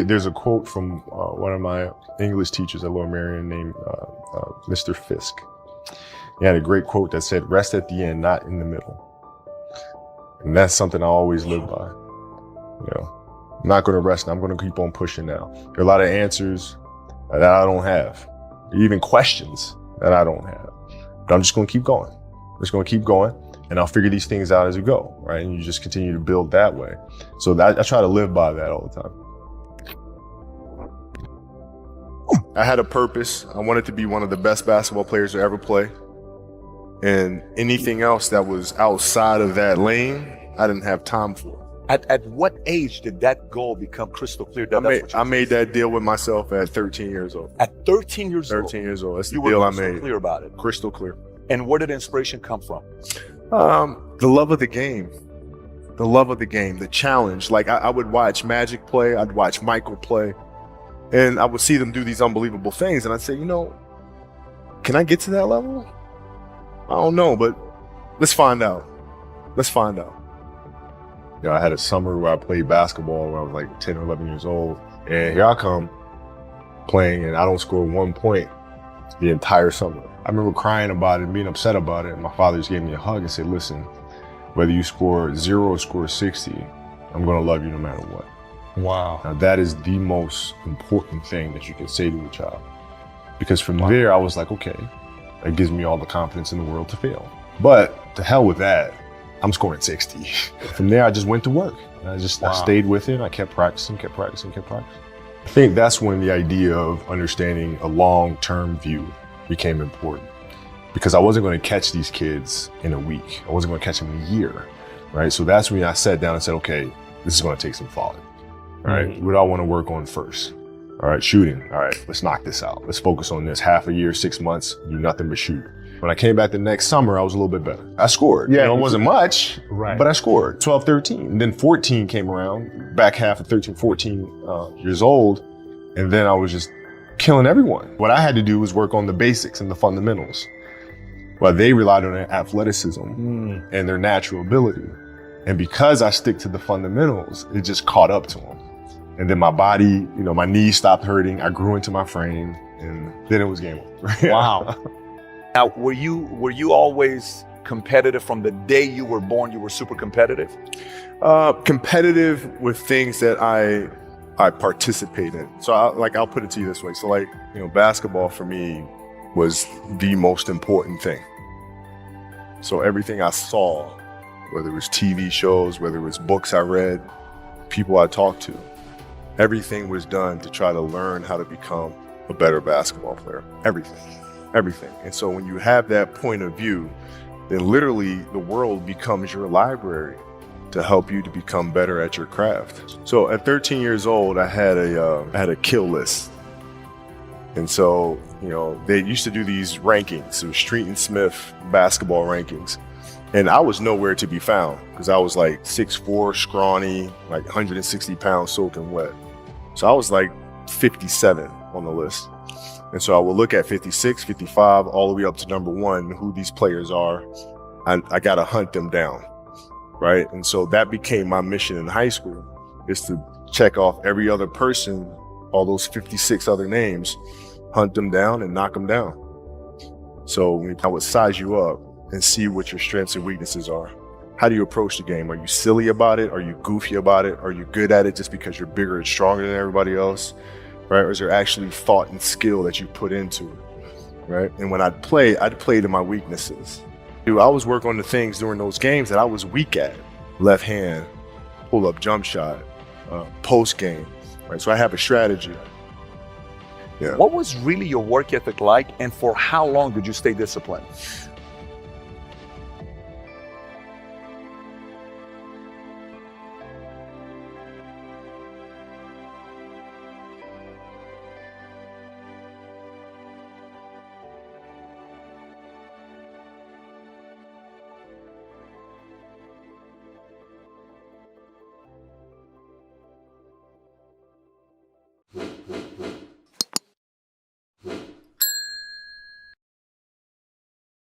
There's a quote from one of my English teachers at Lower Merion named Mr. Fisk. He had a great quote that said, "Rest at the end, not in the middle." And that's something I always live by. You know, I'm not going to rest. I'm going to keep on pushing now. There are a lot of answers that I don't have, even questions that I don't have. But I'm just going to keep going. I'm just going to keep going, and I'll figure these things out as we go, right? And you just continue to build that way. So I try to live by that all the time. I had a purpose. I wanted to be one of the best basketball players to ever play. And anything else that was outside of that lane, I didn't have time for. At what age did that goal become crystal clear? I made that deal with myself at 13 years old. At 13 years old? 13 years old. That's the you deal were I made. Crystal clear about it. Crystal clear. And where did inspiration come from? The love of the game. The love of the game, the challenge. Like I would watch Magic play, I'd watch Michael play, and I would see them do these unbelievable things. And I'd say, you know, can I get to that level? I don't know, but let's find out. Let's find out. You know, I had a summer where I played basketball when I was like 10 or 11 years old. And here I come playing and I don't score 1 point the entire summer. I remember crying about it and being upset about it. And my father just gave me a hug and said, listen, whether you score 0 or score 60, I'm going to love you no matter what. Wow. Now that is the most important thing that you can say to a child. Because from there, I was like, okay, that gives me all the confidence in the world to fail. But to hell with that, I'm scoring 60. From there, I just went to work. And I stayed with it. I kept practicing. I think that's when the idea of understanding a long-term view became important. Because I wasn't going to catch these kids in a week. I wasn't going to catch them in a year, right? So that's when I sat down and said, okay, this is going to take some thought, right? What do I want to work on first? All right, shooting. All right, let's knock this out. Let's focus on this. Half a year, 6 months, do nothing but shoot. When I came back the next summer, I was a little bit better. I scored. Yeah, you know, it wasn't much, right, but I scored. 12, 13. And then 14 came around, back half of 13, 14 years old. And then I was just killing everyone. What I had to do was work on the basics and the fundamentals. Well, they relied on their athleticism and their natural ability. And because I stick to the fundamentals, it just caught up to them. And then my body, you know, my knees stopped hurting. I grew into my frame, and then it was game over. Wow. Now, were you always competitive from the day you were born? You were super competitive? Competitive with things that I participate in. So I'll put it to you this way. So like, you know, basketball for me was the most important thing. So everything I saw, whether it was TV shows, whether it was books I read, people I talked to, everything was done to try to learn how to become a better basketball player. Everything. And so when you have that point of view, then literally the world becomes your library to help you to become better at your craft. So at 13 years old, I had a kill list. And so, you know, they used to do these rankings, so Street and Smith basketball rankings. And I was nowhere to be found because I was like 6'4", scrawny, like 160 pounds soaking wet. So I was like 57 on the list. And so I would look at 56, 55, all the way up to number 1, who these players are. I got to hunt them down, right? And so that became my mission in high school, is to check off every other person, all those 56 other names, hunt them down and knock them down. So I would size you up and see what your strengths and weaknesses are. How do you approach the game? Are you silly about it? Are you goofy about it? Are you good at it just because you're bigger and stronger than everybody else? Right? Or is there actually thought and skill that you put into it? Right? And when I'd play to my weaknesses. Dude, I was working on the things during those games that I was weak at. Left hand, pull up jump shot, post game. Right? So I have a strategy. Yeah. What was really your work ethic like, and for how long did you stay disciplined?